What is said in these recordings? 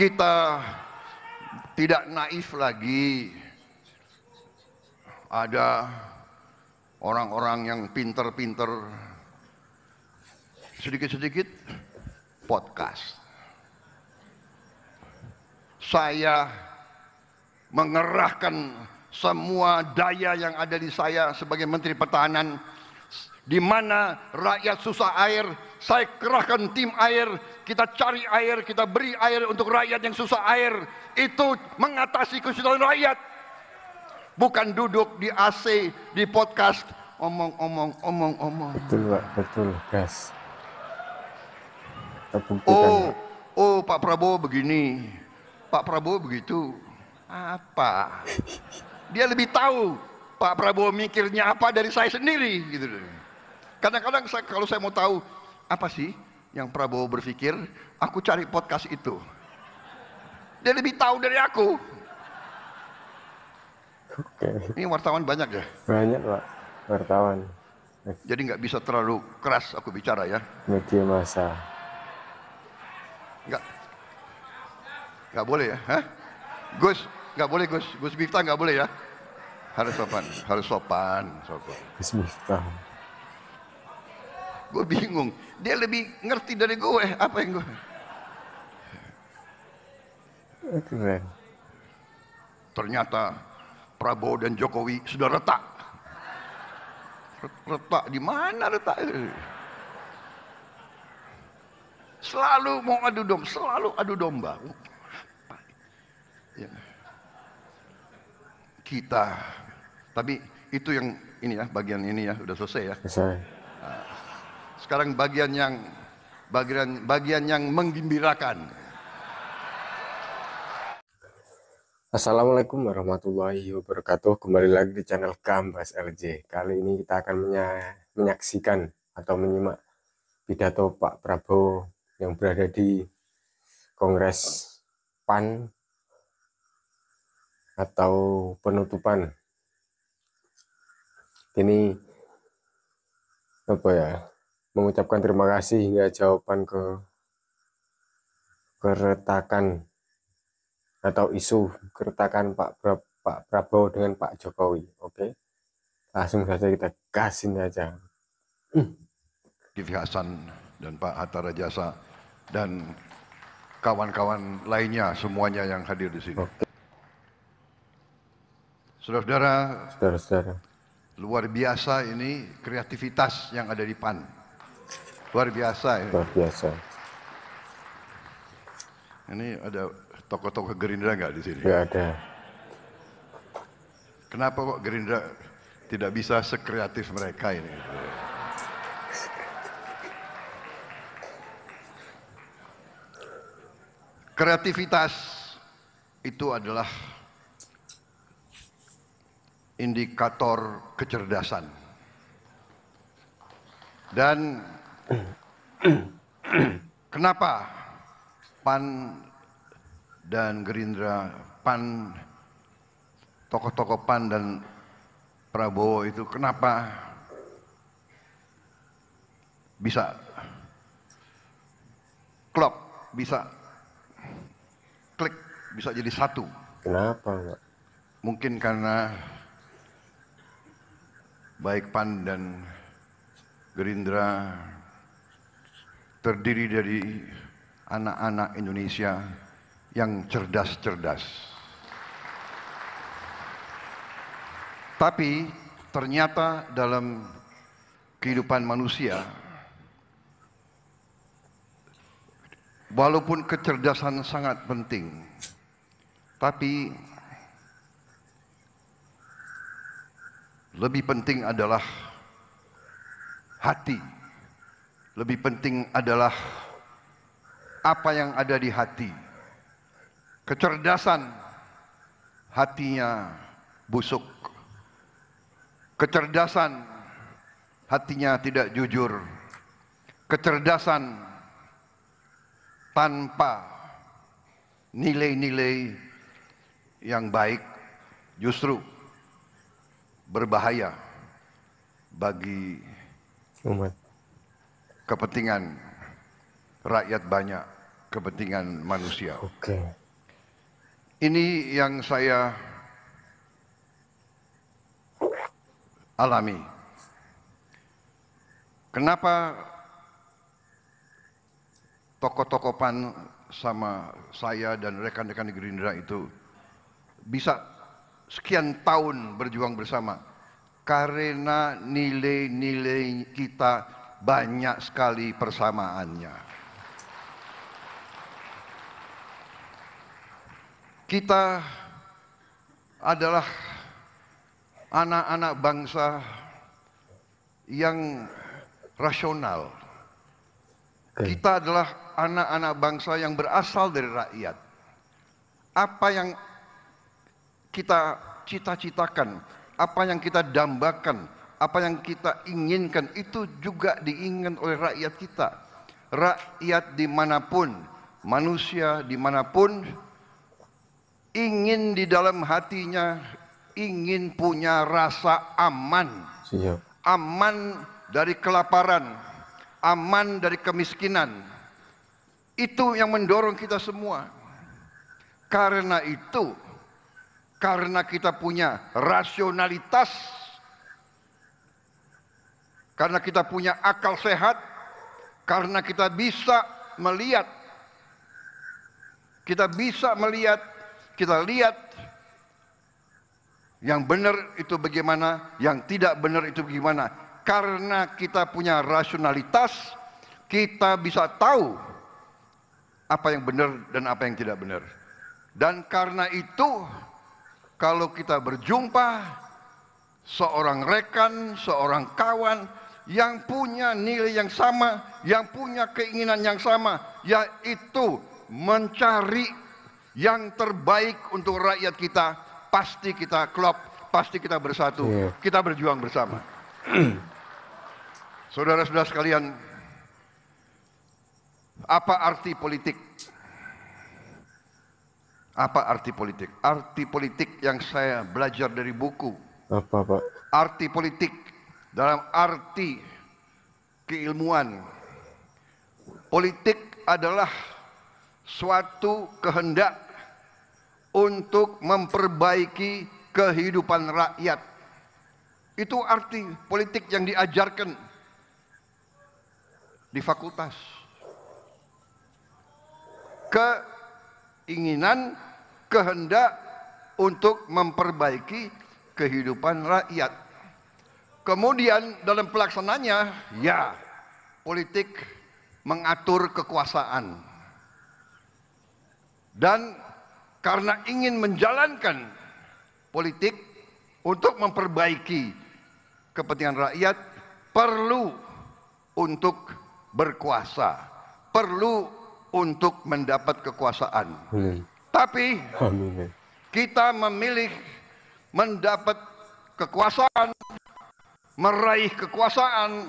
kita tidak naif lagi. Ada orang-orang yang pinter-pinter, sedikit-sedikit podcast. Saya mengerahkan semua daya yang ada di saya sebagai Menteri Pertahanan. Di mana rakyat susah air, saya kerahkan tim air, kita cari air, kita beri air untuk rakyat yang susah air. Itu mengatasi kesusahan rakyat. Bukan duduk di AC, di podcast, omong-omong. Betul Pak, betul gas. Oh Pak Prabowo begini, Pak Prabowo begitu. Apa? Dia lebih tahu Pak Prabowo mikirnya apa dari saya sendiri gitu. Kadang-kadang kalau saya mau tahu apa sih yang Prabowo berpikir, aku cari podcast itu. Dia lebih tahu dari aku. Oke. Ini wartawan banyak ya? Banyak Pak, wartawan. Jadi nggak bisa terlalu keras aku bicara ya? Media massa. Nggak boleh ya? Hah? Gus, nggak boleh Gus. Gus Miftah nggak boleh ya? Harus sopan. Gus Miftah. Gue bingung. Dia lebih ngerti dari gue. Apa yang gue? Keren. Ternyata Prabowo dan Jokowi sudah retak. Retak di mana retak? Selalu mau adu domba. Ya. Kita, tapi itu yang ini ya, bagian ini ya, udah selesai ya. Selesai. Sekarang bagian yang menggembirakan. Assalamualaikum warahmatullahi wabarakatuh. Kembali lagi di channel Gambas LJ. Kali ini kita akan menyaksikan atau menyimak pidato Pak Prabowo yang berada di Kongres PAN atau penutupan. Ini mengucapkan terima kasih hingga jawaban ke keretakan atau isu keretakan Pak Prabowo dengan Pak Jokowi. Oke, langsung saja kita gasin aja. Zulkifli Hasan dan Pak Hatta Rajasa dan kawan-kawan lainnya semuanya yang hadir di sini. Oke. Saudara-saudara, luar biasa ini kreativitas yang ada di PAN. Luar biasa ya. Luar biasa. Ini ada tokoh-tokoh Gerindra nggak di sini? Nggak ada. Kenapa kok Gerindra tidak bisa sekreatif mereka ini? Kreativitas itu adalah indikator kecerdasan. Dan kenapa PAN dan Gerindra, tokoh-tokoh PAN dan Prabowo itu kenapa bisa klop, bisa klik, bisa jadi satu? Kenapa Pak? Mungkin karena baik PAN dan Gerindra terdiri dari anak-anak Indonesia yang cerdas-cerdas. Tapi ternyata dalam kehidupan manusia, walaupun kecerdasan sangat penting, tapi lebih penting adalah hati. Lebih penting adalah apa yang ada di hati. Kecerdasan, hatinya busuk. Kecerdasan, hatinya tidak jujur. Kecerdasan tanpa nilai-nilai yang baik justru berbahaya bagi Umat. kepentingan rakyat banyak. kepentingan manusia. Oke. Ini yang saya alami. Kenapa tokoh-tokoh PAN sama saya dan rekan-rekan di Gerindra itu bisa sekian tahun berjuang bersama? Karena nilai-nilai kita banyak sekali persamaannya. Kita adalah anak-anak bangsa yang rasional. Kita adalah anak-anak bangsa yang berasal dari rakyat. Apa yang kita cita-citakan, apa yang kita dambakan, apa yang kita inginkan, itu juga diinginkan oleh rakyat kita. Rakyat dimanapun, manusia dimanapun, ingin di dalam hatinya, ingin punya rasa aman. Siap. Aman dari kelaparan, aman dari kemiskinan. Itu yang mendorong kita semua. Karena itu, karena kita punya rasionalitas, karena kita punya akal sehat, karena kita bisa melihat, kita lihat yang benar itu bagaimana, yang tidak benar itu bagaimana. Karena kita punya rasionalitas, kita bisa tahu apa yang benar dan apa yang tidak benar. Dan karena itu, kalau kita berjumpa seorang rekan, seorang kawan yang punya nilai yang sama, yang punya keinginan yang sama, yaitu mencari yang terbaik untuk rakyat kita, pasti kita klop, pasti kita bersatu, kita berjuang bersama. Saudara-saudara sekalian, apa arti politik? Apa arti politik? Arti politik yang saya belajar dari buku. Apa, Pak? Arti politik dalam arti keilmuan. Politik adalah suatu kehendak untuk memperbaiki kehidupan rakyat. Itu arti politik yang diajarkan di fakultas. Keinginan, kehendak untuk memperbaiki kehidupan rakyat. Kemudian dalam pelaksananya, ya, politik mengatur kekuasaan. Dan karena ingin menjalankan politik untuk memperbaiki kepentingan rakyat, perlu untuk berkuasa, perlu untuk mendapat kekuasaan. Tapi kita memilih mendapat kekuasaan, meraih kekuasaan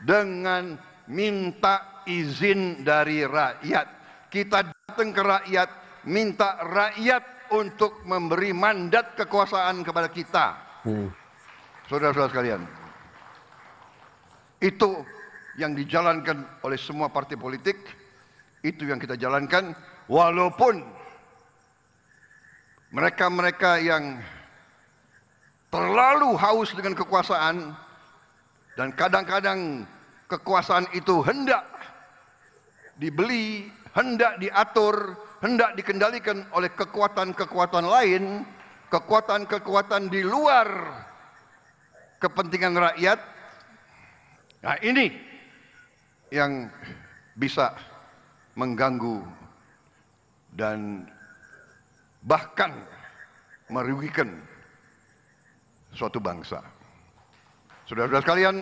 dengan minta izin dari rakyat. Kita datang ke rakyat, minta rakyat untuk memberi mandat kekuasaan kepada kita. Saudara-saudara sekalian, itu yang dijalankan oleh semua partai politik, itu yang kita jalankan, walaupun mereka-mereka yang terlalu haus dengan kekuasaan, dan kadang-kadang kekuasaan itu hendak dibeli, hendak diatur, hendak dikendalikan oleh kekuatan-kekuatan lain, kekuatan-kekuatan di luar kepentingan rakyat. Nah, ini yang bisa mengganggu dan bahkan merugikan suatu bangsa. Saudara-saudara sekalian,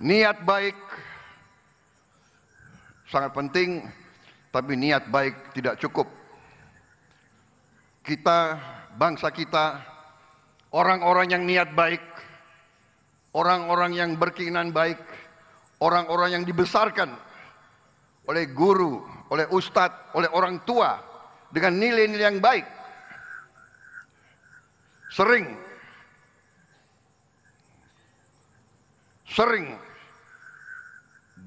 niat baik sangat penting, tapi niat baik tidak cukup. Kita, bangsa kita, orang-orang yang niat baik, orang-orang yang berkeinginan baik, orang-orang yang dibesarkan oleh guru, oleh ustadz, oleh orang tua dengan nilai-nilai yang baik, sering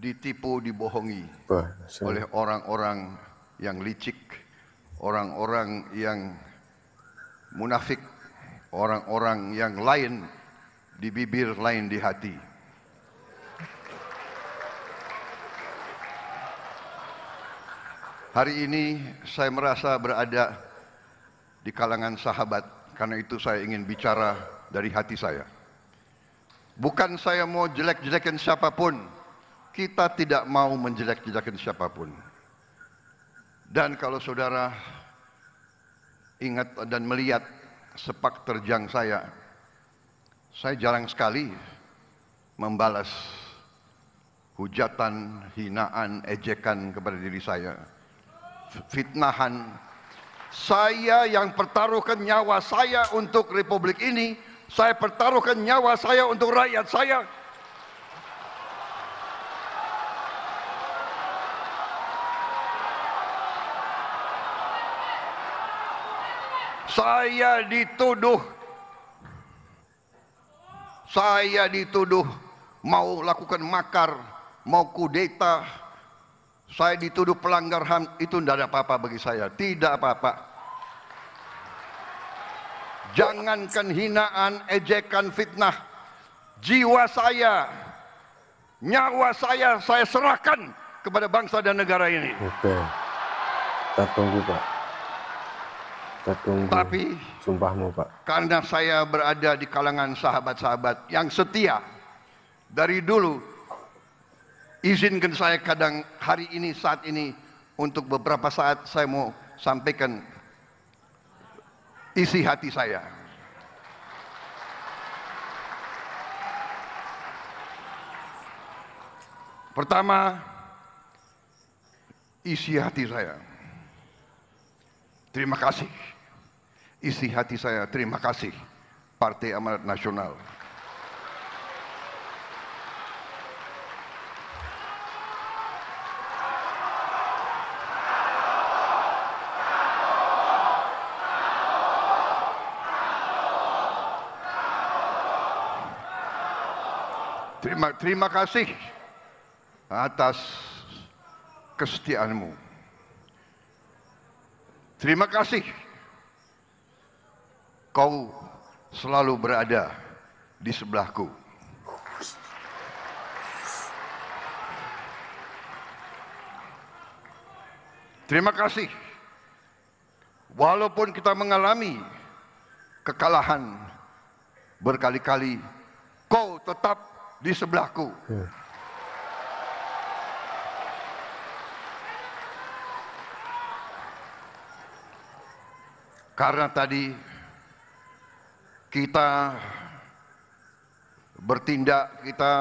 ditipu, dibohongi Masya oleh orang-orang yang licik, orang-orang yang munafik, orang-orang yang lain di bibir, lain di hati. Hari ini saya merasa berada di kalangan sahabat, karena itu saya ingin bicara dari hati saya. Bukan saya mau jelek-jelekin siapapun, kita tidak mau menjelek-jelekin siapapun. Dan kalau saudara ingat dan melihat sepak terjang saya jarang sekali membalas hujatan, hinaan, ejekan kepada diri saya, fitnahan. Saya yang pertaruhkan nyawa saya untuk republik ini, saya pertaruhkan nyawa saya untuk rakyat saya. Saya dituduh mau lakukan makar, mau kudeta. Saya dituduh pelanggar HAM, itu tidak ada apa-apa bagi saya, tidak apa-apa. Jangankan hinaan, ejekan, fitnah, jiwa saya, nyawa saya serahkan kepada bangsa dan negara ini. Oke, kita tunggu Pak, kita tunggu. Tapi sumpahmu Pak, karena saya berada di kalangan sahabat-sahabat yang setia dari dulu, izinkan saya kadang hari ini, saat ini, untuk beberapa saat saya mau sampaikan isi hati saya. Pertama, isi hati saya. Terima kasih. Isi hati saya, terima kasih Partai Amanat Nasional. Terima kasih atas kesetiaanmu. Terima kasih kau selalu berada di sebelahku. Terima kasih walaupun kita mengalami kekalahan berkali-kali, kau tetap di sebelahku. Karena tadi kita bertindak, kita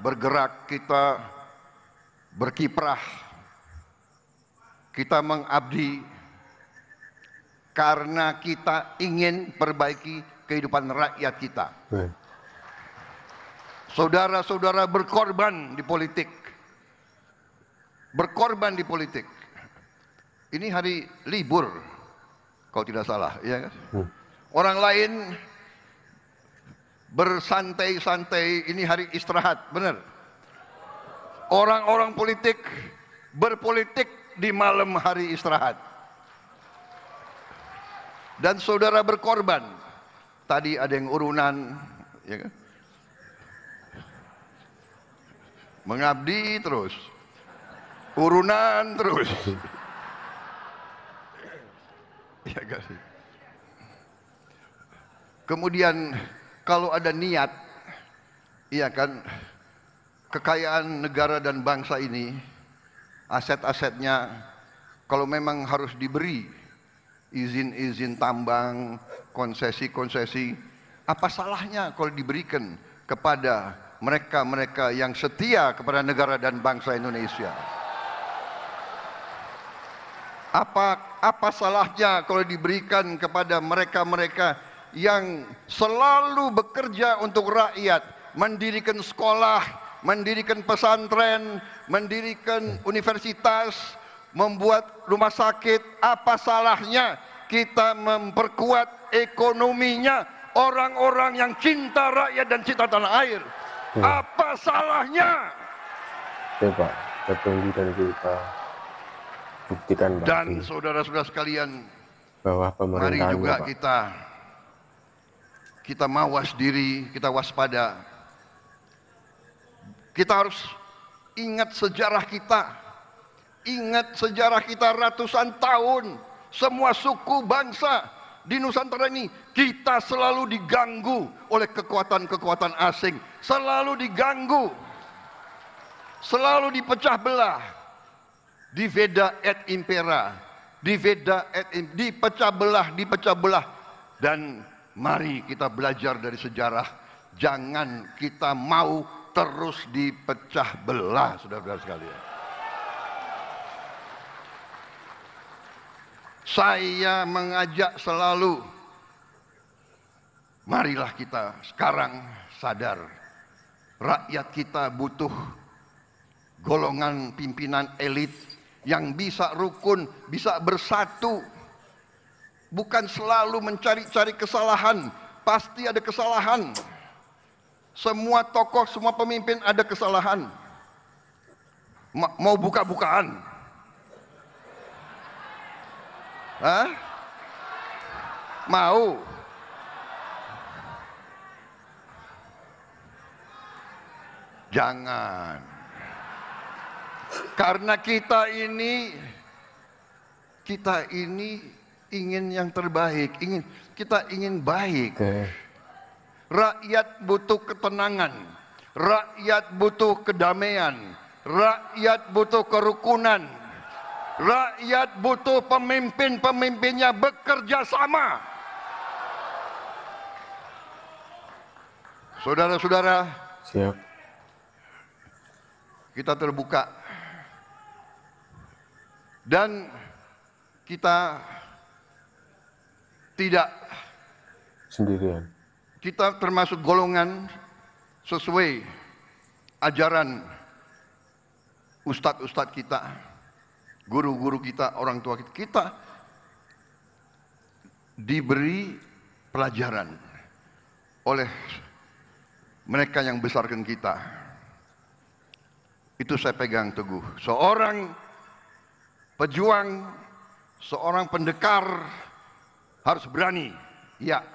bergerak, kita berkiprah, kita mengabdi karena kita ingin perbaiki kehidupan rakyat kita. Saudara-saudara berkorban di politik. Berkorban di politik. Ini hari libur, kalau tidak salah, ya kan? Orang lain bersantai-santai, ini hari istirahat, benar. Orang-orang politik berpolitik di malam hari istirahat. Dan saudara berkorban. Tadi ada yang urunan, ya kan? Mengabdi terus, urunan terus. Ya kan? Kemudian kalau ada niat, iya kan, kekayaan negara dan bangsa ini, aset-asetnya, kalau memang harus diberi izin-izin tambang, konsesi-konsesi, apa salahnya kalau diberikan kepada mereka-mereka yang setia kepada negara dan bangsa Indonesia? Apa salahnya kalau diberikan kepada mereka-mereka yang selalu bekerja untuk rakyat, mendirikan sekolah, mendirikan pesantren, mendirikan universitas, membuat rumah sakit? Apa salahnya kita memperkuat ekonominya orang-orang yang cinta rakyat dan cinta tanah air? Apa salahnya? Oke Pak, kita tunggu dan kita buktikan Pak Dan di saudara-saudara sekalian, bawah mari pemerintahannya juga Pak. kita mawas diri, kita waspada. Kita harus ingat sejarah kita. Ingat sejarah kita ratusan tahun. Semua suku bangsa di Nusantara ini kita selalu diganggu oleh kekuatan-kekuatan asing. Selalu diganggu. Selalu dipecah belah. Diveda et impera. Dipecah belah. Dan mari kita belajar dari sejarah. Jangan kita mau terus dipecah belah, saudara-saudara sekalian. Saya mengajak selalu, marilah kita sekarang sadar, rakyat kita butuh golongan pimpinan elit yang bisa rukun, bisa bersatu. Bukan selalu mencari-cari kesalahan, pasti ada kesalahan. Semua tokoh, semua pemimpin ada kesalahan. Mau buka-bukaan? Hah? Mau? Jangan. Karena kita ini ingin yang terbaik, kita ingin baik. Rakyat butuh ketenangan, rakyat butuh kedamaian, rakyat butuh kerukunan, rakyat butuh pemimpin-pemimpinnya bekerja sama. Saudara-saudara, Siap. kita terbuka dan kita tidak Sendirian. Kita termasuk golongan sesuai ajaran ustadz-ustadz kita, guru-guru kita, orang tua kita. Kita diberi pelajaran oleh mereka yang besarkan kita. Itu saya pegang teguh. Seorang pejuang, seorang pendekar harus berani, ya.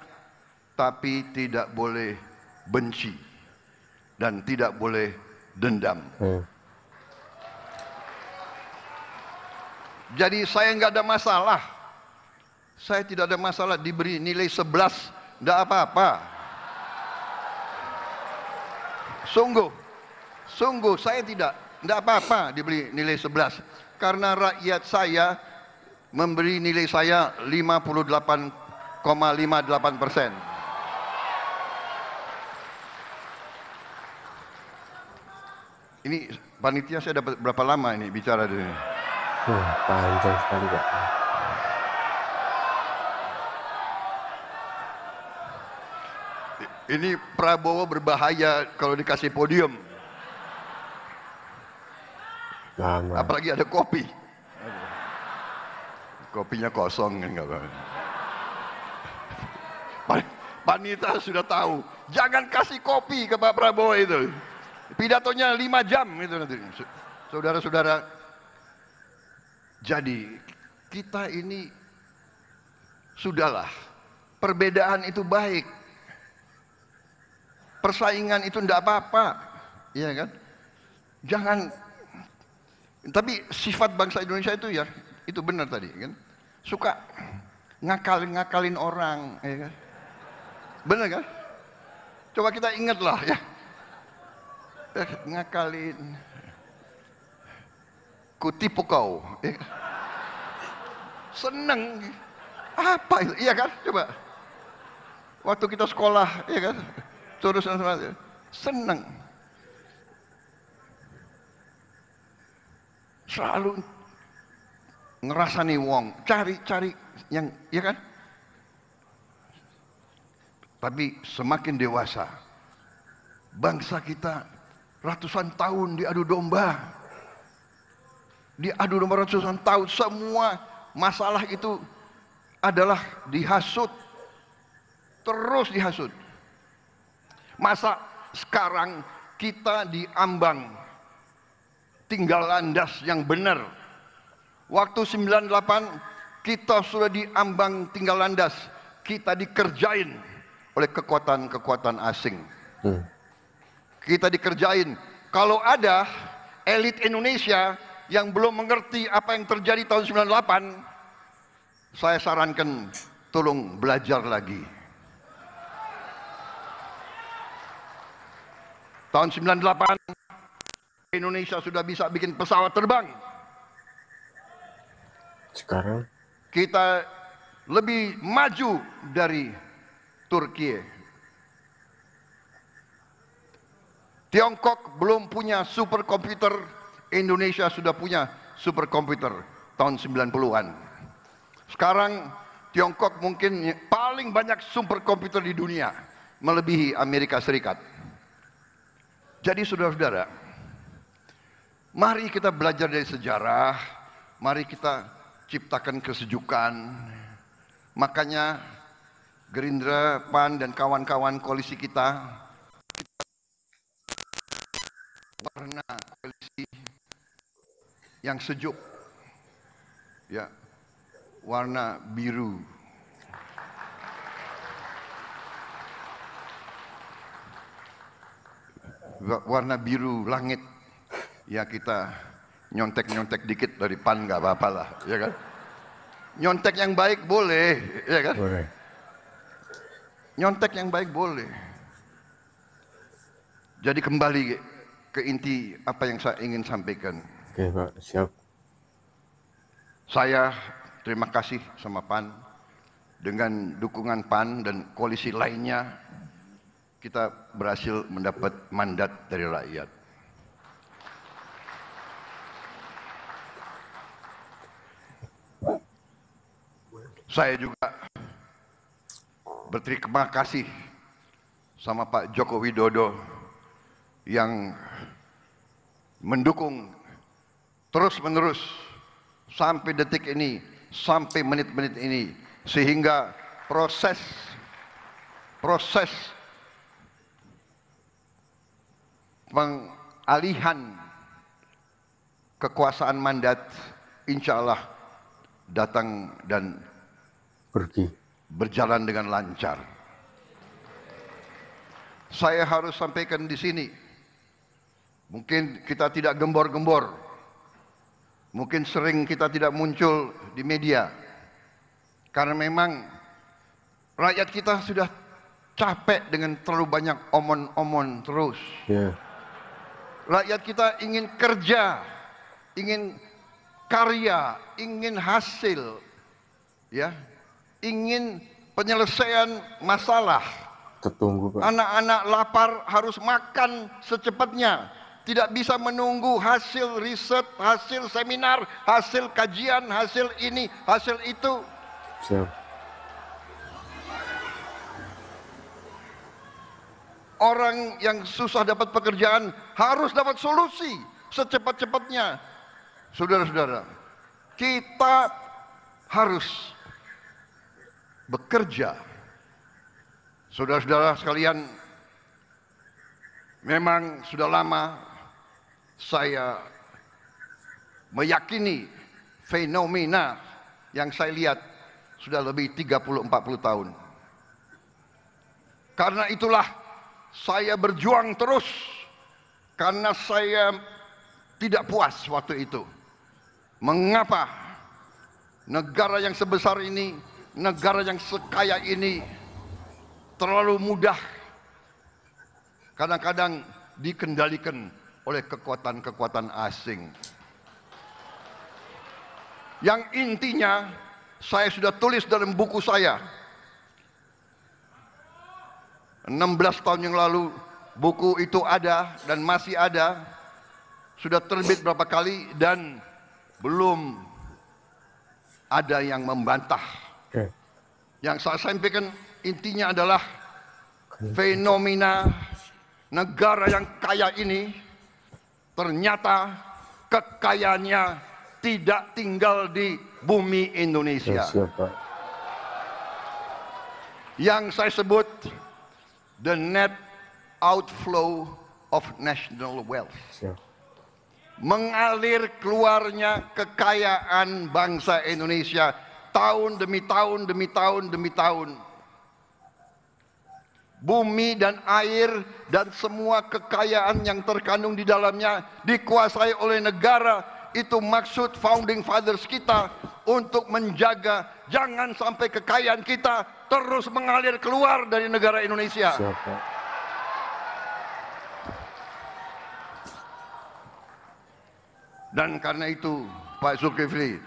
Tapi tidak boleh benci dan tidak boleh dendam. Jadi saya nggak ada masalah. Saya tidak ada masalah diberi nilai 11, nggak apa-apa. Sungguh saya nggak apa-apa diberi nilai 11. Karena rakyat saya memberi nilai saya 58,58%. Ini panitia saya dapat berapa lama ini bicara di sini? Panjang sekali Pak. Ini Prabowo berbahaya kalau dikasih podium. Lama. Apalagi ada kopi. Kopinya kosong kan nggak apa. Panitia sudah tahu. Jangan kasih kopi ke Pak Prabowo itu. Pidatonya 5 jam itu nanti. Saudara-saudara, jadi kita ini sudahlah, perbedaan itu baik, persaingan itu enggak apa-apa, iya kan? Jangan, tapi sifat bangsa Indonesia itu ya, itu benar tadi kan, suka ngakalin orang, ya kan? Benar kan? Coba kita ingatlah ya. Ngakalin, kutipu kau, ya. Seneng, apa itu, iya kan? Coba, waktu kita sekolah, ya kan? Terus seneng, selalu ngerasani wong, cari yang, ya kan? Tapi semakin dewasa, bangsa kita ratusan tahun diadu domba ratusan tahun, semua masalah itu adalah dihasut, terus dihasut. Masa sekarang kita diambang tinggal landas yang benar. Waktu 98 kita sudah diambang tinggal landas, kita dikerjain oleh kekuatan-kekuatan asing. Kita dikerjain. Kalau ada elit Indonesia yang belum mengerti apa yang terjadi tahun 98, saya sarankan tolong belajar lagi. Tahun 98 Indonesia sudah bisa bikin pesawat terbang. Sekarang Kita lebih maju dari Turki. Tiongkok belum punya superkomputer, Indonesia sudah punya superkomputer tahun 90-an. Sekarang Tiongkok mungkin paling banyak superkomputer di dunia, melebihi Amerika Serikat. Jadi saudara-saudara, mari kita belajar dari sejarah, mari kita ciptakan kesejukan. Makanya Gerindra, PAN, dan kawan-kawan koalisi kita, warna koalisi yang sejuk, ya, warna biru. Warna biru langit, ya kita nyontek-nyontek dikit dari PAN nggak apa-apa lah, ya kan? Nyontek yang baik boleh, ya kan? boleh. Nyontek yang baik boleh. Jadi kembali ke inti apa yang saya ingin sampaikan. Oke Pak, siap. Saya terima kasih sama PAN. Dengan dukungan PAN dan koalisi lainnya, kita berhasil mendapat mandat dari rakyat. Saya juga berterima kasih sama Pak Joko Widodo yang mendukung terus-menerus sampai detik ini, sampai menit-menit ini, sehingga proses pengalihan kekuasaan mandat insya Allah datang dan Pergi. berjalan dengan lancar. Saya harus sampaikan di sini, mungkin kita tidak gembor-gembor, mungkin sering kita tidak muncul di media, karena memang rakyat kita sudah capek dengan terlalu banyak omon-omon terus. Ya. Rakyat kita ingin kerja, ingin karya, ingin hasil, ya, ingin penyelesaian masalah. Tertunggu Pak. Anak-anak lapar harus makan secepatnya. Tidak bisa menunggu hasil riset, hasil seminar, hasil kajian, hasil ini, hasil itu. Siap. Orang yang susah dapat pekerjaan harus dapat solusi secepat-cepatnya. Saudara-saudara, kita harus bekerja. Saudara-saudara sekalian, memang sudah lama saya meyakini fenomena yang saya lihat sudah lebih 30-40 tahun. Karena itulah saya berjuang terus, karena saya tidak puas waktu itu. Mengapa negara yang sebesar ini, negara yang sekaya ini terlalu mudah kadang-kadang dikendalikan oleh kekuatan-kekuatan asing. Yang intinya saya sudah tulis dalam buku saya 16 tahun yang lalu. Buku itu ada dan masih ada, sudah terbit berapa kali dan belum ada yang membantah. Oke. Yang saya sampaikan intinya adalah fenomena negara yang kaya ini ternyata kekayaannya tidak tinggal di bumi Indonesia. Siap Pak. Yang saya sebut the net outflow of national wealth. Siap. mengalir keluarnya kekayaan bangsa Indonesia tahun demi tahun demi tahun demi tahun. Bumi dan air dan semua kekayaan yang terkandung di dalamnya dikuasai oleh negara. Itu maksud founding fathers kita untuk menjaga jangan sampai kekayaan kita terus mengalir keluar dari negara Indonesia. Siapa? Dan karena itu Pak Zulkifli,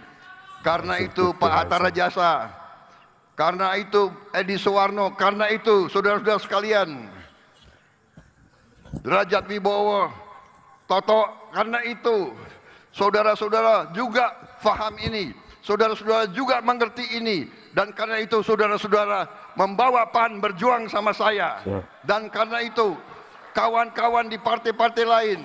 karena itu Pak Hatta Rajasa, karena itu Edi Suwarno, karena itu saudara-saudara sekalian, Derajat Wibowo, Toto, karena itu saudara-saudara juga faham ini, saudara-saudara juga mengerti ini, dan karena itu saudara-saudara membawa PAN berjuang sama saya, dan karena itu kawan-kawan di partai-partai lain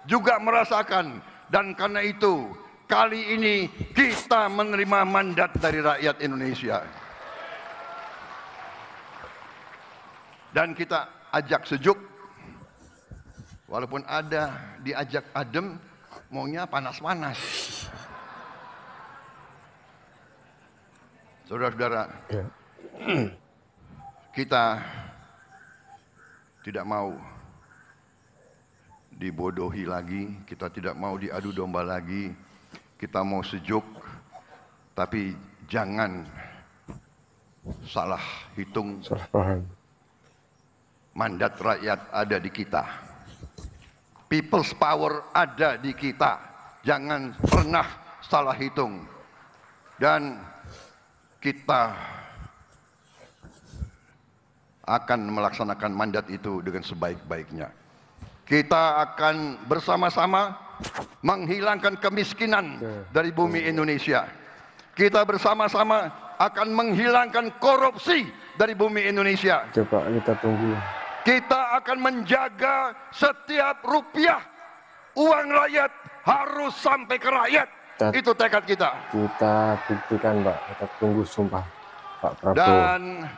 juga merasakan, dan karena itu kali ini kita menerima mandat dari rakyat Indonesia. Dan kita ajak sejuk, walaupun ada diajak adem, maunya panas-panas. Saudara-saudara, kita tidak mau dibodohi lagi, kita tidak mau diadu domba lagi, kita mau sejuk, tapi jangan salah hitung. Salah paham. Mandat rakyat ada di kita, people's power ada di kita, jangan pernah salah hitung. Dan kita akan melaksanakan mandat itu dengan sebaik-baiknya. Kita akan bersama-sama menghilangkan kemiskinan dari bumi Indonesia. Kita bersama-sama akan menghilangkan korupsi dari bumi Indonesia. Coba kita tunggu. Kita akan menjaga setiap rupiah uang rakyat harus sampai ke rakyat. Itu tekad kita. Kita buktikan, Pak. Kita tunggu sumpah Pak Prabowo. Dan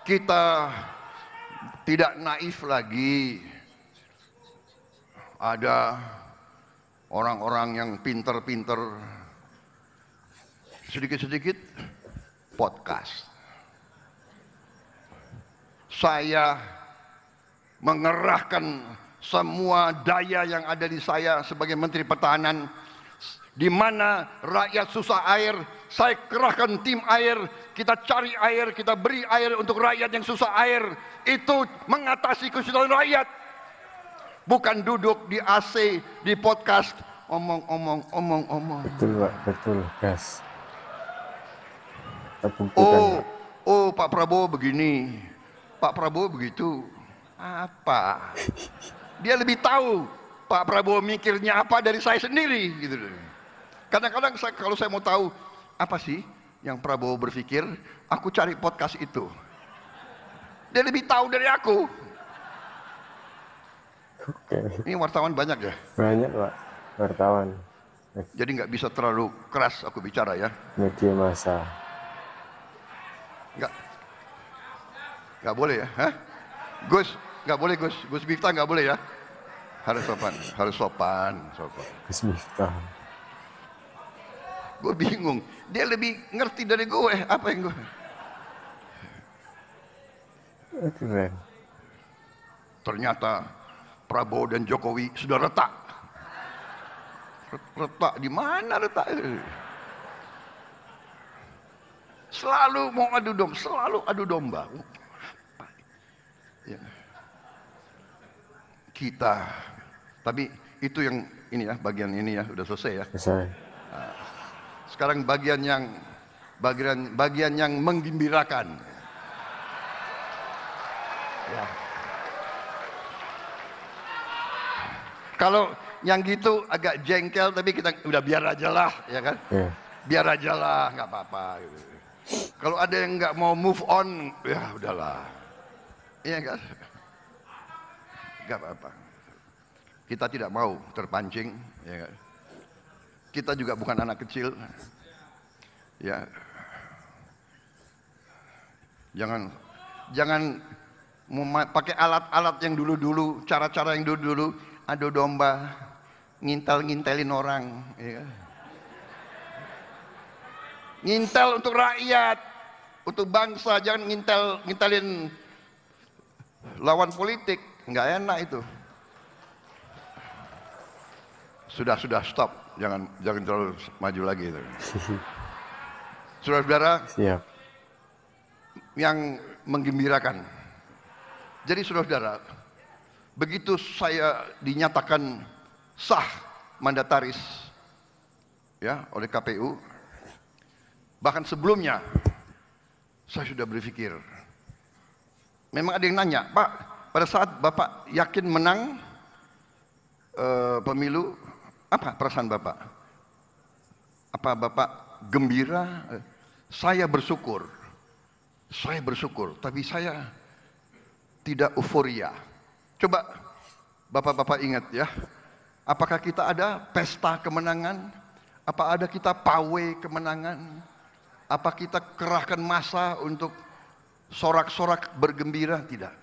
kita tidak naif lagi. Ada orang-orang yang pinter-pinter, sedikit-sedikit podcast. Saya mengerahkan semua daya yang ada di saya sebagai Menteri Pertahanan. Di mana rakyat susah air, saya kerahkan tim air, kita cari air, kita beri air untuk rakyat yang susah air. Itu mengatasi kesusahan rakyat. Bukan duduk di AC, di podcast, omong-omong. Betul, Pak. Betul, gas. Kita buktikan, Oh, Pak Prabowo begini, Pak Prabowo begitu. Apa? Dia lebih tahu Pak Prabowo mikirnya apa dari saya sendiri, gitu. Kadang-kadang kalau saya mau tahu apa sih yang Prabowo berpikir, aku cari podcast itu. Dia lebih tahu dari aku. Oke. Ini wartawan banyak ya? Banyak, Pak. Wartawan. Jadi nggak bisa terlalu keras aku bicara ya. Media massa. Nggak boleh ya? Hah? Gus, nggak boleh Gus. Gus Miftah nggak boleh ya? Harus sopan, harus sopan. Gus Miftah. Gue bingung. Dia lebih ngerti dari gue. Apa yang gue? Keren. Ternyata Prabowo dan Jokowi sudah retak. Retak di mana retak? Selalu mau adu domba, selalu adu domba. Ya. Kita, tapi itu yang ini ya, bagian ini ya, udah selesai ya. Selesai. Sekarang bagian yang menggembirakan. Ya. Kalau yang gitu agak jengkel, tapi kita udah biar aja lah, ya kan? Yeah. Biar aja lah, nggak apa-apa. Gitu. Kalau ada yang nggak mau move on, ya udahlah, iya kan? Nggak apa-apa. Kita tidak mau terpancing, ya kan? Kita juga bukan anak kecil, ya. Jangan pakai alat-alat yang dulu-dulu, cara-cara yang dulu-dulu, adu domba, ngintel-ngintelin orang. Ya. Ngintel untuk rakyat, untuk bangsa, jangan ngintelin lawan politik. Nggak enak itu. Sudah stop, jangan terlalu maju lagi itu. Saudara-saudara, Siap. yang menggembirakan. Jadi saudara-saudara, begitu saya dinyatakan sah mandataris ya oleh KPU, bahkan sebelumnya saya sudah berpikir. Memang ada yang nanya, Pak, pada saat Bapak yakin menang pemilu, apa perasaan Bapak? Apa Bapak gembira? Saya bersyukur, tapi saya tidak euforia. Coba Bapak-Bapak ingat ya, apakah kita ada pesta kemenangan? Apa ada kita pawai kemenangan? Apa kita kerahkan massa untuk sorak-sorak bergembira? Tidak.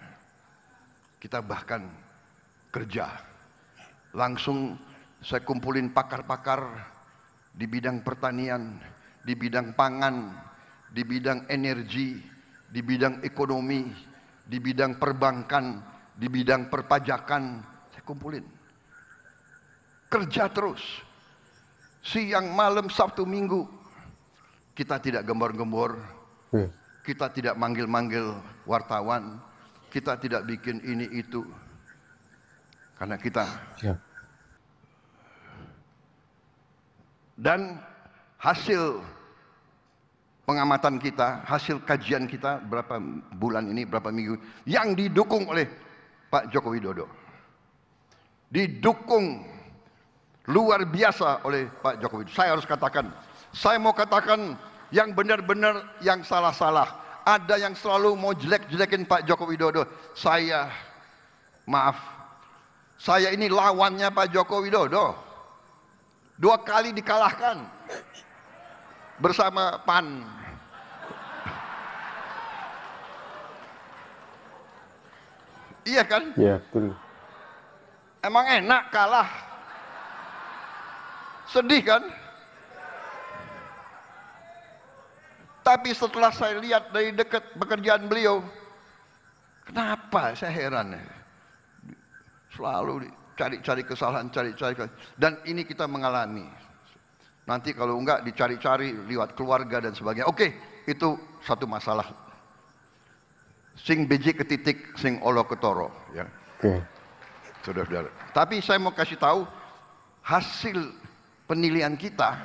Kita bahkan kerja. Langsung saya kumpulin pakar-pakar di bidang pertanian, di bidang pangan, di bidang energi, di bidang ekonomi, di bidang perbankan, di bidang perpajakan. Saya kumpulin. Kerja terus. Siang, malam, Sabtu, Minggu. Kita tidak gembor-gembor. Kita tidak manggil-manggil wartawan. Kita tidak bikin ini itu. Karena kita. Dan hasil pengamatan kita, hasil kajian kita berapa bulan ini, berapa minggu, yang didukung oleh Pak Joko Widodo. Didukung luar biasa oleh Pak Joko Widodo. Saya harus katakan, saya mau katakan yang benar-benar, yang salah-salah. Ada yang selalu mau jelek-jelekin Pak Joko Widodo. Saya, maaf, saya ini lawannya Pak Joko Widodo. 2 kali dikalahkan bersama PAN. Iya kan? Iya, betul. Emang enak kalah? Sedih kan? Tapi setelah saya lihat dari dekat pekerjaan beliau, kenapa saya heran ya? Selalu cari-cari kesalahan, dan ini kita mengalami. Nanti kalau enggak dicari-cari lewat keluarga dan sebagainya. Oke, itu satu masalah. Sing beji ke titik, sing olo ketoro. Ya. Saudara-saudara. Tapi saya mau kasih tahu hasil penilaian kita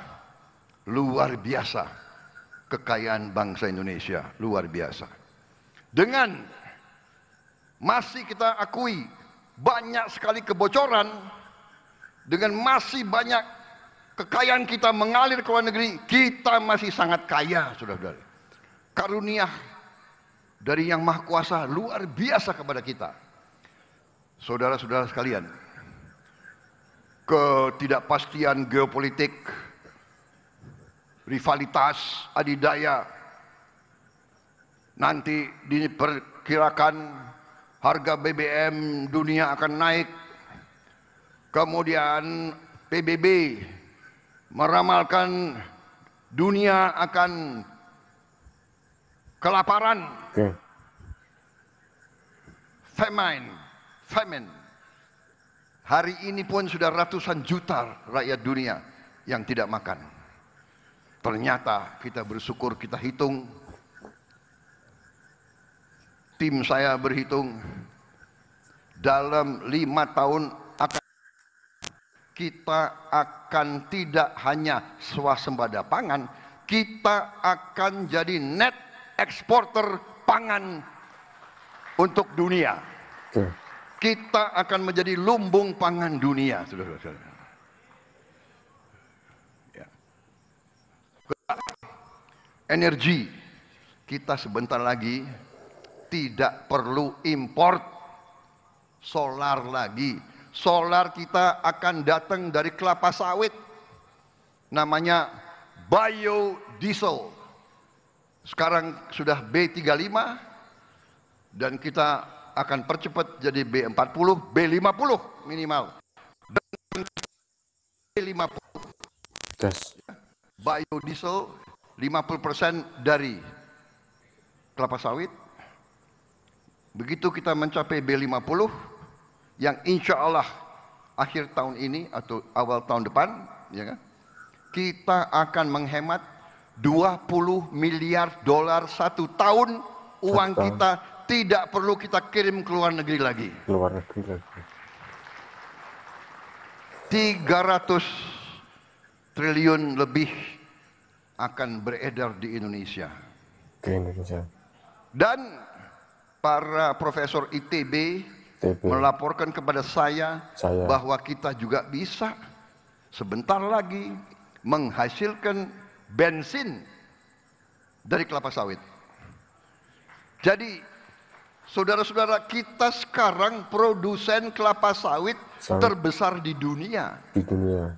luar biasa. Kekayaan bangsa Indonesia luar biasa. Dengan masih kita akui banyak sekali kebocoran, dengan masih banyak kekayaan kita mengalir ke luar negeri, kita masih sangat kaya, saudara-saudara. Karunia dari Yang Maha Kuasa luar biasa kepada kita. Saudara-saudara sekalian, ketidakpastian geopolitik, rivalitas, adidaya, nanti diperkirakan harga BBM dunia akan naik. Kemudian PBB meramalkan dunia akan kelaparan. Famine. Hari ini pun sudah ratusan juta rakyat dunia yang tidak makan. Ternyata kita bersyukur, kita hitung. Tim saya berhitung dalam 5 tahun kita akan tidak hanya swasembada pangan, kita akan jadi net eksporter pangan untuk dunia. Kita akan menjadi lumbung pangan dunia, saudara-saudara. Ya. Energi, kita sebentar lagi tidak perlu import solar lagi. Solar kita akan datang dari kelapa sawit. Namanya biodiesel. Sekarang sudah B35 dan kita akan percepat jadi B40, B50 minimal. Dan 50, Gas. biodiesel 50% dari kelapa sawit. Begitu kita mencapai B50, yang insya Allah akhir tahun ini atau awal tahun depan, ya kan, kita akan menghemat 20 miliar dolar satu tahun. Uang kita tidak perlu kita kirim ke luar negeri lagi. Luar negeri lagi. 300 triliun lebih akan beredar di Indonesia. Ke Indonesia. Dan para profesor ITB melaporkan kepada saya bahwa kita juga bisa sebentar lagi menghasilkan bensin dari kelapa sawit. Jadi saudara-saudara, kita sekarang produsen kelapa sawit terbesar di dunia. Di dunia.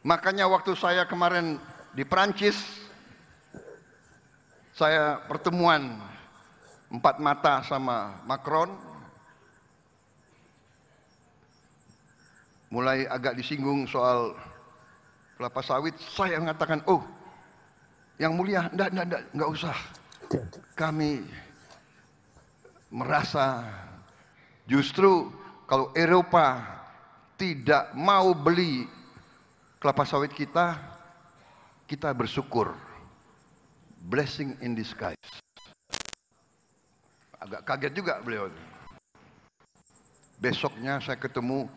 Makanya waktu saya kemarin di Prancis, saya pertemuan 4 mata sama Macron, mulai agak disinggung soal kelapa sawit. Saya mengatakan, oh yang mulia, enggak usah. Kami merasa justru kalau Eropa tidak mau beli kelapa sawit kita, kita bersyukur. Blessing in disguise. Agak kaget juga beliau. Besoknya saya ketemu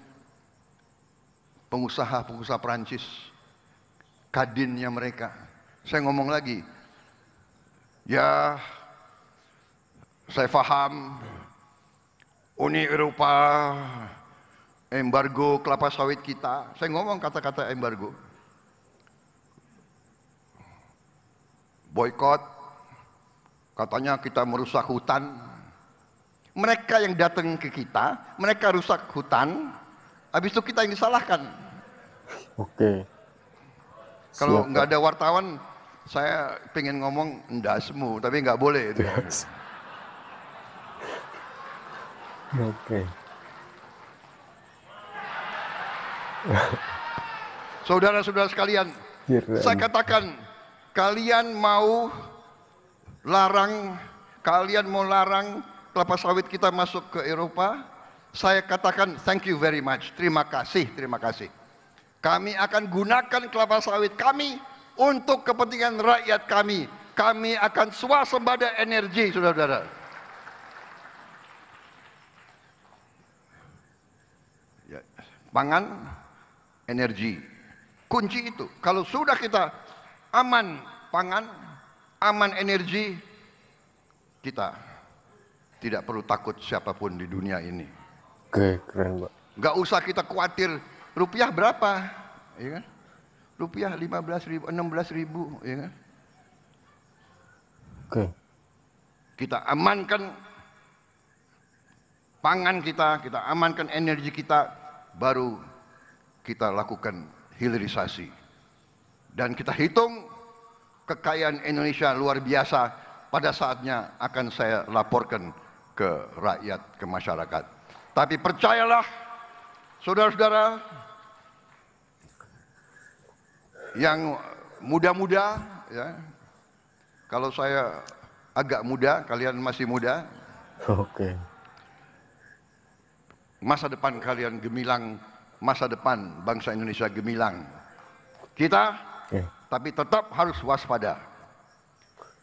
pengusaha-pengusaha Prancis, kadinnya mereka. Saya ngomong lagi, ya saya paham Uni Eropa embargo kelapa sawit kita. Saya ngomong kata-kata embargo. Boykot, katanya kita merusak hutan. Mereka yang datang ke kita, mereka rusak hutan, habis itu kita yang disalahkan. Oke. Kalau nggak ada wartawan, saya pengen ngomong endasmu, tapi nggak boleh itu. Oke. Saudara-saudara sekalian, saya katakan, kalian mau larang kelapa sawit kita masuk ke Eropa, saya katakan thank you very much, terima kasih. Kami akan gunakan kelapa sawit kami untuk kepentingan rakyat kami. Kami akan swasembada energi, saudara-saudara. Ya, pangan, energi, kunci itu. Kalau sudah kita aman pangan, aman energi, kita tidak perlu takut siapapun di dunia ini. Oke, keren, Pak. Nggak usah kita khawatir rupiah berapa, ya kan? Rupiah 15.000, 16.000, ya kan? Oke. Kita amankan pangan kita amankan energi kita, baru kita lakukan hilirisasi. Dan kita hitung kekayaan Indonesia luar biasa, pada saatnya akan saya laporkan ke rakyat, ke masyarakat. Tapi percayalah, saudara-saudara yang muda-muda, ya, kalau saya agak muda, kalian masih muda. Oke. Masa depan kalian gemilang, masa depan bangsa Indonesia gemilang. Kita, tapi tetap harus waspada.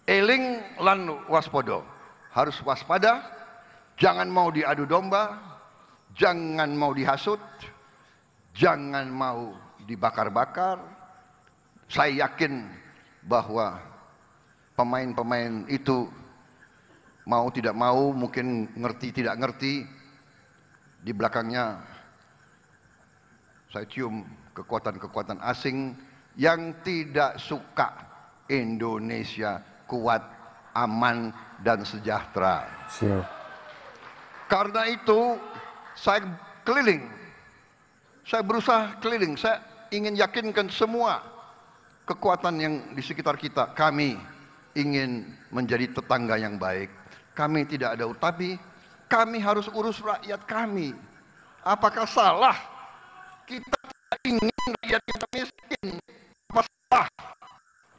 Eling lan waspodo, harus waspada, jangan mau diadu domba, jangan mau dihasut, jangan mau dibakar-bakar. Saya yakin bahwa pemain-pemain itu mau tidak mau, mungkin ngerti tidak ngerti, di belakangnya saya cium kekuatan-kekuatan asing yang tidak suka Indonesia kuat, aman, dan sejahtera. Siap. Karena itu saya keliling, saya berusaha keliling, saya ingin yakinkan semua kekuatan yang di sekitar kita, kami ingin menjadi tetangga yang baik. Kami tidak ada utapi, kami harus urus rakyat kami. Apakah salah kita ingin rakyat kita miskin? masalah.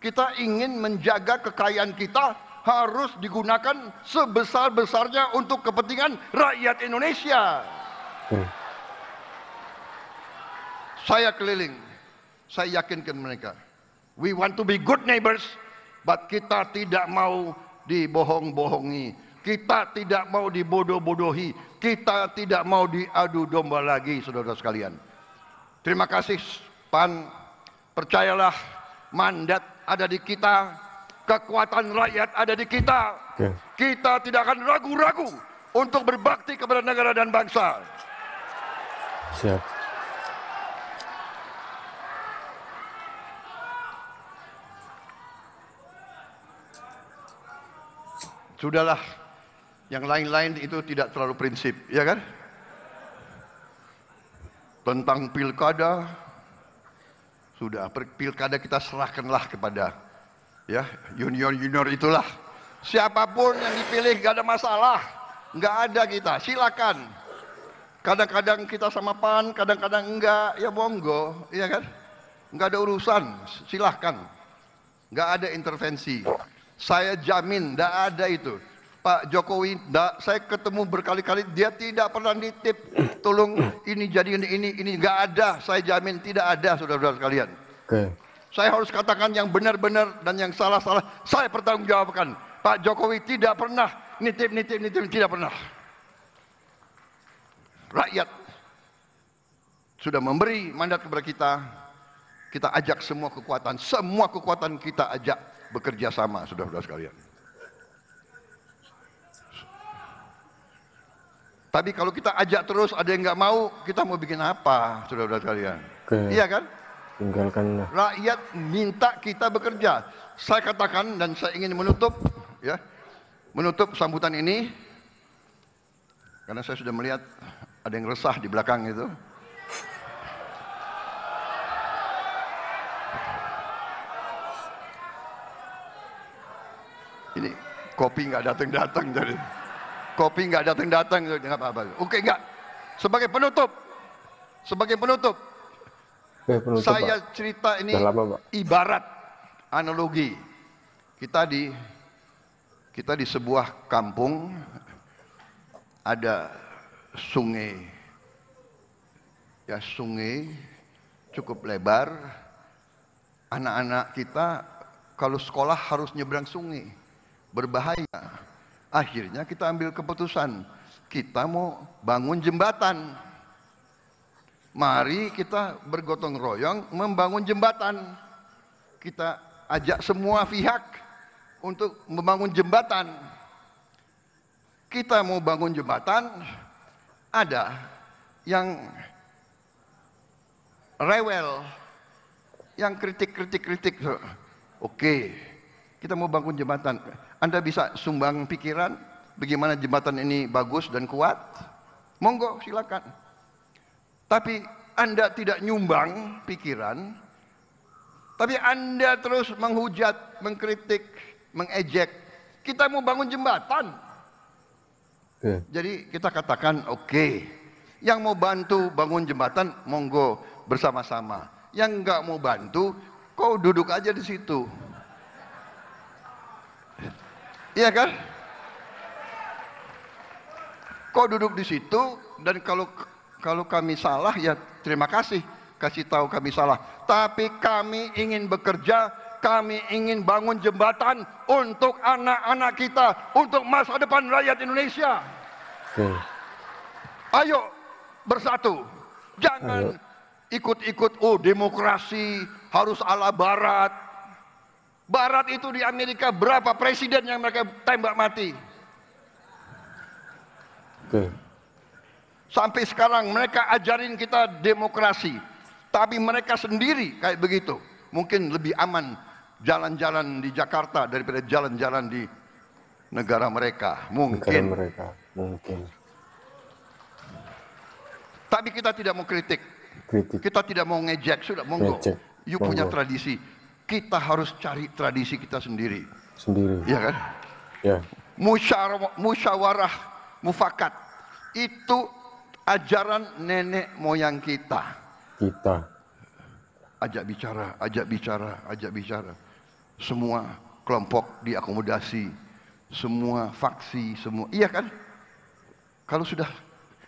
Kita ingin menjaga kekayaan kita harus digunakan sebesar-besarnya untuk kepentingan rakyat Indonesia. Saya keliling, saya yakinkan mereka, we want to be good neighbors, but kita tidak mau dibohong-bohongi, kita tidak mau dibodoh-bodohi, kita tidak mau diadu domba lagi, saudara sekalian. Terima kasih PAN, percayalah mandat ada di kita, kekuatan rakyat ada di kita. Kita tidak akan ragu-ragu untuk berbakti kepada negara dan bangsa. Siap. Sudahlah, yang lain-lain itu tidak terlalu prinsip, ya kan? Tentang pilkada, sudah pilkada kita serahkanlah kepada ya junior itulah. Siapapun yang dipilih gak ada masalah, nggak ada kita, silakan. Kadang-kadang kita sama PAN, kadang-kadang enggak, ya monggo, ya kan? Nggak ada urusan, silahkan. Nggak ada intervensi. Saya jamin, tidak ada itu. Pak Jokowi, saya ketemu berkali-kali, dia tidak pernah nitip, tolong ini jadi ini, nggak ada. Saya jamin tidak ada, saudara-saudara sekalian. Saya harus katakan yang benar-benar dan yang salah-salah, saya pertanggungjawabkan. Pak Jokowi tidak pernah nitip, tidak pernah. Rakyat sudah memberi mandat kepada kita ajak semua kekuatan kita ajak bekerja sama, saudara-saudara sekalian. Tapi kalau kita ajak terus ada yang nggak mau, kita mau bikin apa, saudara-saudara sekalian? Iya kan? Tinggalkan. Rakyat minta kita bekerja. Saya katakan dan saya ingin menutup sambutan ini karena saya sudah melihat ada yang resah di belakang itu. Ini kopi nggak datang jadi kopi nggak datang nggak apa-apa. Oke, nggak. Sebagai penutup saya Pak. Cerita ini lama, ibarat analogi kita di sebuah kampung ada sungai cukup lebar. Anak-anak kita kalau sekolah harus nyebrang sungai, berbahaya. Akhirnya kita ambil keputusan, kita mau bangun jembatan. Mari kita bergotong royong membangun jembatan. Kita ajak semua pihak untuk membangun jembatan. Kita mau bangun jembatan, ada yang rewel, yang kritik. Oke, kita mau bangun jembatan. Anda bisa sumbang pikiran bagaimana jembatan ini bagus dan kuat? Monggo, silakan. Tapi Anda tidak nyumbang pikiran, tapi Anda terus menghujat, mengkritik, mengejek. Kita mau bangun jembatan. Jadi kita katakan oke. Yang mau bantu bangun jembatan, monggo bersama-sama. Yang nggak mau bantu, kau duduk aja di situ. Iya kan? Kau duduk di situ dan kalau kami salah ya terima kasih, kasih tahu kami salah. Tapi kami ingin bekerja, kami ingin bangun jembatan untuk anak-anak kita, untuk masa depan rakyat Indonesia. Ayo bersatu, jangan ikut-ikut demokrasi harus ala Barat. Barat itu di Amerika berapa presiden yang mereka tembak mati? Sampai sekarang mereka ajarin kita demokrasi, tapi mereka sendiri kayak begitu. Mungkin lebih aman jalan-jalan di Jakarta daripada jalan-jalan di negara mereka. Mungkin. Tapi kita tidak mau kritik. Kita tidak mau ngejek. Sudah monggo. You punya tradisi. Kita harus cari tradisi kita sendiri. Iya kan? Ya. Musyawarah mufakat itu ajaran nenek moyang kita. ajak bicara, ajak bicara, ajak bicara. Semua kelompok diakomodasi, semua faksi, semua. Iya kan? Kalau sudah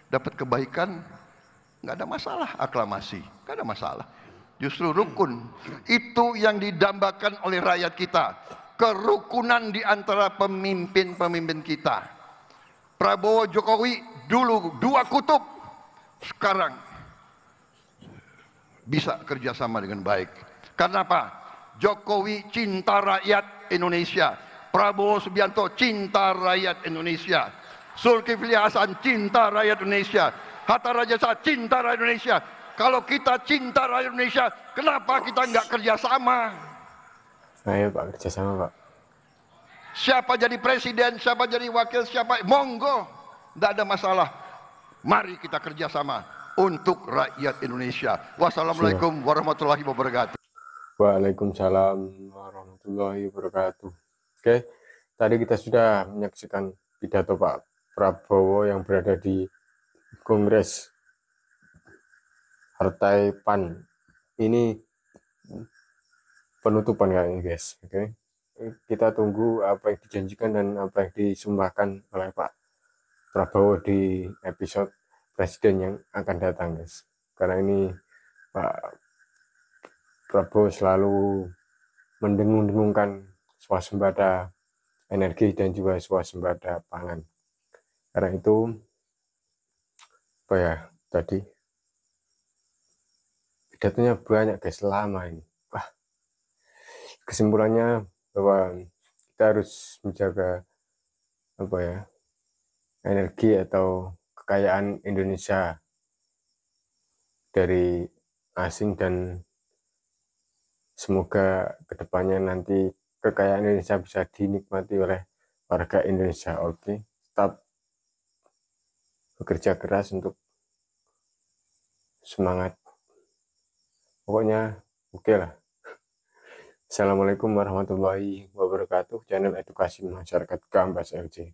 dapat kebaikan, nggak ada masalah aklamasi, nggak ada masalah. Justru rukun itu yang didambakan oleh rakyat kita, kerukunan di antara pemimpin-pemimpin kita. Prabowo Jokowi dulu dua kutub, sekarang bisa kerjasama dengan baik. Karena apa? Jokowi cinta rakyat Indonesia, Prabowo Subianto cinta rakyat Indonesia, Zulkifli Hasan cinta rakyat Indonesia, Hatta Rajasa cinta rakyat Indonesia. Kalau kita cinta rakyat Indonesia, kenapa kita nggak kerjasama? Ayo Pak, kerjasama Pak. Siapa jadi presiden, siapa jadi wakil, siapa, monggo, tidak ada masalah. Mari kita kerjasama untuk rakyat Indonesia. Wassalamualaikum warahmatullahi wabarakatuh. Waalaikumsalam warahmatullahi wabarakatuh. Oke, tadi kita sudah menyaksikan pidato Pak Prabowo yang berada di Kongres Partai PAN. Ini penutupan kayaknya guys. Oke, kita tunggu apa yang dijanjikan dan apa yang disumpahkan oleh Pak Prabowo di episode presiden yang akan datang guys. Karena ini Pak Prabowo selalu mendengung-dengungkan swasembada energi dan juga swasembada pangan. Karena itu apa ya, tadi pidatonya banyak guys, lama ini. Wah, kesimpulannya bahwa kita harus menjaga apa ya, energi atau kekayaan Indonesia dari asing, dan semoga kedepannya nanti kekayaan Indonesia bisa dinikmati oleh warga Indonesia. Oke, tetap bekerja keras untuk semangat. Pokoknya oke lah. Assalamualaikum warahmatullahi wabarakatuh. Channel Edukasi Masyarakat Gambas LJ.